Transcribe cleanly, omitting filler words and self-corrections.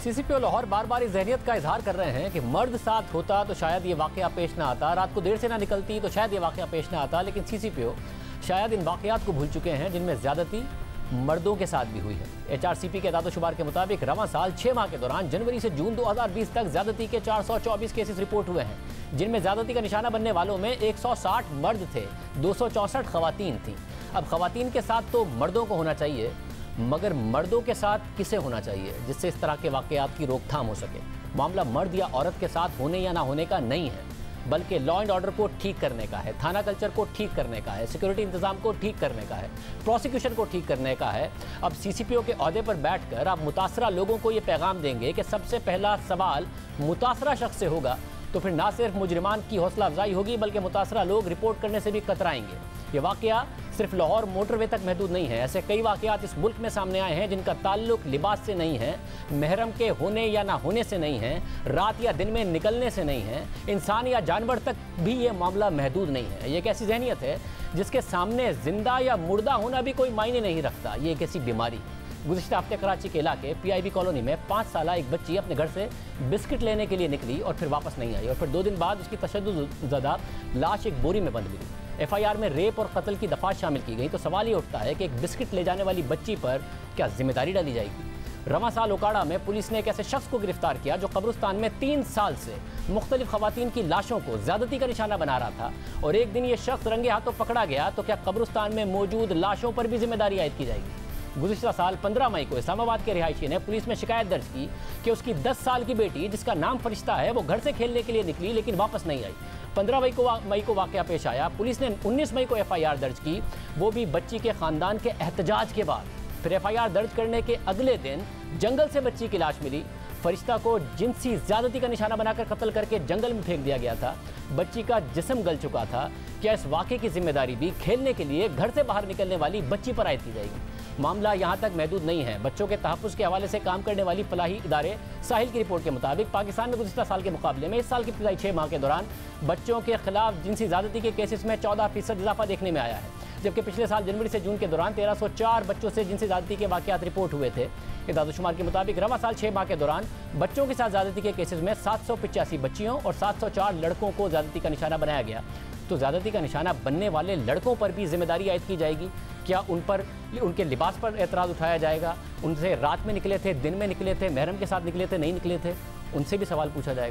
CCPO Lahore बार बार इस जहनियत का इजहार कर रहे हैं कि मर्द साथ होता तो शायद ये वाकया पेश ना आता, रात को देर से ना निकलती तो शायद ये वाकया पेश ना आता। लेकिन सीसीपीओ शायद इन वाकयात को भूल चुके हैं जिनमें ज्यादती मर्दों के साथ भी हुई है। HRCP के एदाद-ओ-शुमार के मुताबिक रवां साल 6 माह के दौरान जनवरी से जून 2020 तक ज्यादती के 424 केसेस रिपोर्ट हुए हैं, जिनमें ज्यादती का निशाना बनने वालों में 160 मर्द थे, 264 खवातीन थीं। अब खवातीन के साथ तो मर्दों को होना चाहिए, मगर मर्दों के साथ किसे होना चाहिए जिससे इस तरह के वाकयात की रोकथाम हो सके। मामला मर्द या औरत के साथ होने या ना होने का नहीं है, बल्कि लॉ एंड ऑर्डर को ठीक करने का है, थाना कल्चर को ठीक करने का है, सिक्योरिटी इंतजाम को ठीक करने का है, प्रोसिक्यूशन को ठीक करने का है। अब सीसीपीओ के ओहदे पर बैठकर आप मुतासरा लोगों को ये पैगाम देंगे कि सबसे पहला सवाल मुतासरा शख्स से होगा, तो फिर ना सिर्फ मुजरिमान की हौसला अफजाई होगी बल्कि मुतासरा लोग रिपोर्ट करने से भी कतराएंगे। ये वाकया सिर्फ लाहौर मोटरवे तक महदूद नहीं है, ऐसे कई वाकयात इस मुल्क में सामने आए हैं जिनका ताल्लुक लिबास से नहीं है, महरम के होने या ना होने से नहीं है, रात या दिन में निकलने से नहीं है, इंसान या जानवर तक भी ये मामला महदूद नहीं है। ये एक ऐसी जहनियत है जिसके सामने जिंदा या मुर्दा होना भी कोई मायने नहीं रखता, ये एक ऐसी बीमारी है। गुज़िश्ता हफ्ते कराची के इलाके PIB कॉलोनी में 5 साल एक बच्ची अपने घर से बिस्किट लेने के लिए निकली और फिर वापस नहीं आई, और फिर 2 दिन बाद उसकी तशद्दुद लाश एक बोरी में बंद मिली। FIR में रेप और कत्ल की दफात शामिल की गई, तो सवाल ये उठता है कि एक बिस्किट ले जाने वाली बच्ची पर क्या जिम्मेदारी डाली जाएगी। रवां साल ओकाड़ा में पुलिस ने एक ऐसे शख्स को गिरफ्तार किया जो कब्रिस्तान में 3 साल से मुख्तलिफ खवातीन की लाशों को ज्यादती का निशाना बना रहा था, और एक दिन ये शख्स रंगे हाथों पकड़ा गया, तो क्या कब्रिस्तान में मौजूद लाशों पर भी जिम्मेदारी आयद की जाएगी। गुज़िश्ता साल 15 मई को इस्लामाबाद के रिहायशी ने पुलिस में शिकायत दर्ज की कि उसकी 10 साल की बेटी जिसका नाम फरिश्ता है वो घर से खेलने के लिए निकली लेकिन वापस नहीं आई। 15 मई को वाकया पेश आया। पुलिस ने 19 मई को FIR दर्ज की, वो भी बच्ची के खानदान के एहतजाज के बाद। फिर FIR दर्ज करने के अगले दिन जंगल से बच्ची की लाश मिली। फरिश्ता को जिनसी ज्यादती का निशाना बनाकर कत्ल करके जंगल में फेंक दिया गया था। बच्ची का जिस्म गल चुका था। क्या इस वाक़े की जिम्मेदारी भी खेलने के लिए घर से बाहर निकलने वाली बच्ची पर आयद की जाएगी। मामला यहाँ तक महदूद नहीं है। बच्चों के तहफ़्फ़ुज़ के हवाले से काम करने वाली फलाही इदारे साहिल की रिपोर्ट के मुताबिक पाकिस्तान में गुज़िश्ता साल के मुकाबले में इस साल की इब्तिदाई 6 माह के दौरान बच्चों के खिलाफ जिनसी ज़्यादती के केसेस में 14% इजाफा देखने में आया है, जबकि पिछले साल जनवरी से जून के दौरान 1304 बच्चों से जिनसी ज़्यादती के वाक़यात रिपोर्ट हुए थे। एदाद-ओ-शुमार के मुताबिक रवां साल 6 माह के दौरान बच्चों के साथ ज़्यादती के केसेस में 785 बच्चियों और 704 लड़कों को ज़्यादती का निशाना बनाया गया। तो ज़्यादती का निशाना बनने वाले लड़कों पर भी जिम्मेदारी आयद की जाएगी। क्या उन पर उनके लिबास पर एतराज़ उठाया जाएगा, उनसे रात में निकले थे, दिन में निकले थे, महरम के साथ निकले थे, नहीं निकले थे, उनसे भी सवाल पूछा जाएगा।